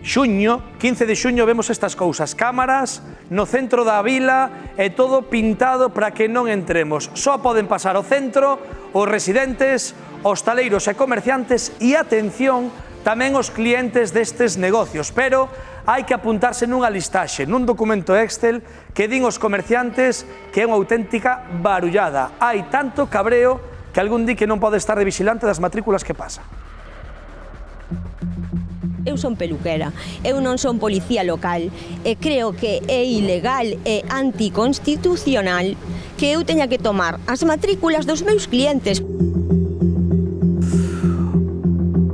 xullo, 15 de xuño vemos estas cousas, cámaras no centro da vila e todo pintado para que non entremos. Só poden pasar ao centro os residentes, hostaleiros e comerciantes e, atención, tamén os clientes destes negocios, pero hai que apuntarse nunha listaxe, nun documento Excel que din os comerciantes que é unha auténtica barullada. Hai tanto cabreo que algún di que non pode estar de vigilante das matrículas que pasa. Eu son peluquera, eu non son policía local e creo que é ilegal e anticonstitucional que eu teña que tomar as matrículas dos meus clientes.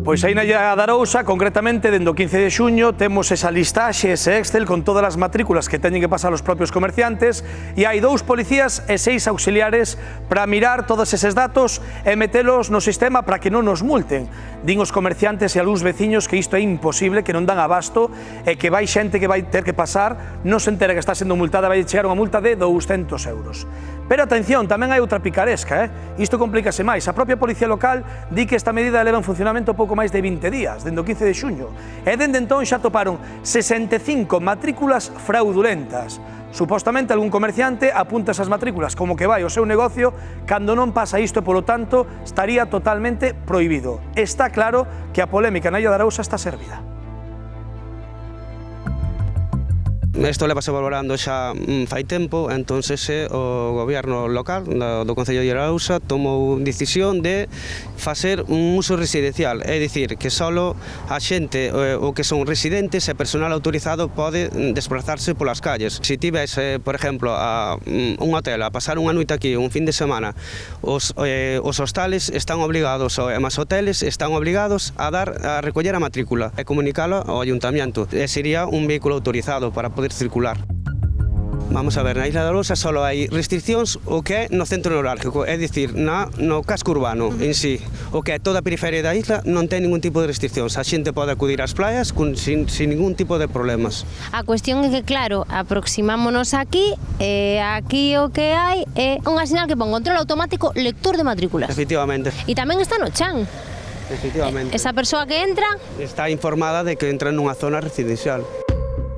Pois aí na Illa de Arousa, concretamente, dende o 15 de xuño, temos esa listaxe, ese Excel, con todas as matrículas que teñen que pasar os propios comerciantes e hai 2 policías e 6 auxiliares para mirar todos eses datos e metelos no sistema para que non nos multen. Din os comerciantes e algúns veciños que isto é imposible, que non dan abasto e que vai xente que vai ter que pasar, non se entera que está sendo multada, vai chegar unha multa de 200 euros. Pero atención, tamén hai outra picaresca, isto complícase máis. A propia Policía Local di que esta medida leva en funcionamento pouco máis de 20 días, dende o 15 de xuño, e dende entón xa toparon 65 matrículas fraudulentas. Supostamente algún comerciante apunta esas matrículas como que vai ao seu negocio cando non pasa isto e, polo tanto, estaría totalmente prohibido. Está claro que a polémica na Illa de Arousa está servida. Isto levase valorando xa fai tempo, entonces o goberno local do Concello de Arousa tomou decisión de facer un uso residencial, é dicir, que só a xente o que son residentes e personal autorizado pode desplazarse polas calles. Se tives, por exemplo, un hotel a pasar unha noite aquí, un fin de semana, os hostales están obligados, e máis hoteles están obligados a recoller a matrícula e comunicala ao ayuntamiento. Sería un vehículo autorizado para poder circular. Vamos a ver, na Illa de Arousa só hai restriccións o que é no centro neurálgico, é dicir, no casco urbano en sí. O que é toda a periferia da isla non ten ningún tipo de restriccións. A xente pode acudir ás playas sin ningún tipo de problemas. A cuestión é que, claro, aproximámonos aquí e aquí o que hai é unha sinal que pon control automático lector de matrículas. Efectivamente. E tamén está no chan. Efectivamente. Esa persoa que entra está informada de que entra nunha zona residencial.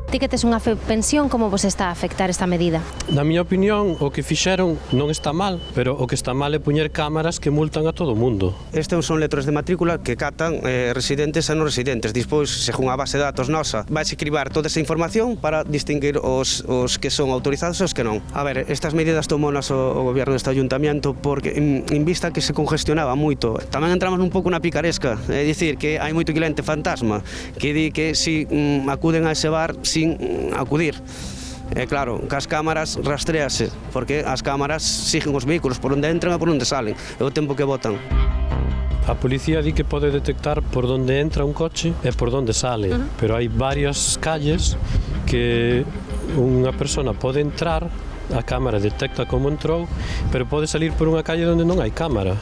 Ti que tes unha pensión, como vos está a afectar esta medida? Na miña opinión, o que fixeron non está mal, pero o que está mal é poñer cámaras que multan a todo o mundo. Estes son letras de matrícula que catan residentes e non residentes. Despois, según a base de datos nosa, vai cribar toda esa información para distinguir os que son autorizados e os que non. A ver, estas medidas tomounas o goberno deste ayuntamiento porque en vista que se congestionaba moito. Tamén entramos un pouco na picaresca, é dicir, que hai moito cliente fantasma que di que si acuden a ese bar sin acudir. Claro, que as cámaras rastrease, porque as cámaras siguen os vehículos por onde entran e por onde salen, é o tempo que botan. A policía di que pode detectar por onde entra un coche e por onde sale, pero hai varias calles que unha persona pode entrar, a cámara detecta como entrou, pero pode salir por unha calle onde non hai cámara.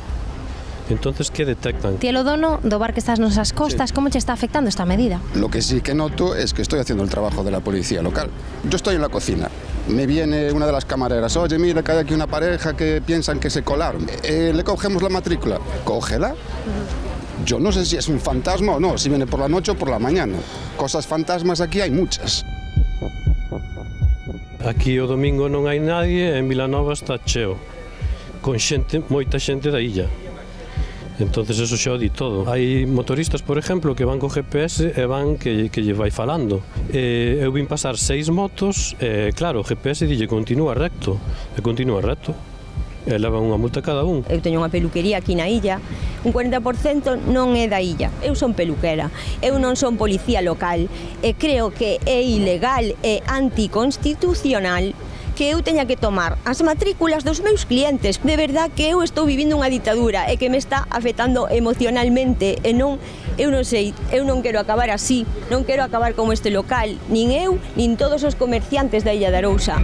Entonces, ¿qué detectan? Ti, el dono do bar que estás nosas costas, ¿cómo te está afectando esta medida? Lo que sí que noto es que estoy haciendo el trabajo de la policía local. Yo estoy en la cocina. Me viene una de las camareras, oye, mira que hay aquí una pareja que piensan que se colaron. Le cogemos la matrícula. Cógela. Yo no sé si es un fantasma o no, si viene por la noche o por la mañana. Cosas fantasmas aquí hay muchas. Aquí o domingo non hai nadie, en Vilanova está cheo, con xente, moita xente da illa. Entonces eso xa o di todo. Hai motoristas, por exemplo, que van co GPS e van que lle vai falando. Eu vin pasar 6 motos e, claro, o GPS dille continúa recto. E continúa recto. E levan unha multa cada un. Eu teño unha peluquería aquí na illa, un 40% non é da illa. Eu son peluquera, eu non son policía local e creo que é ilegal e anticonstitucional que eu teña que tomar as matrículas dos meus clientes. De verdad que eu estou vivindo unha ditadura e que me está afectando emocionalmente e eu non sei, eu non quero acabar así, non quero acabar como este local, nin eu, nin todos os comerciantes da Illa de Arousa.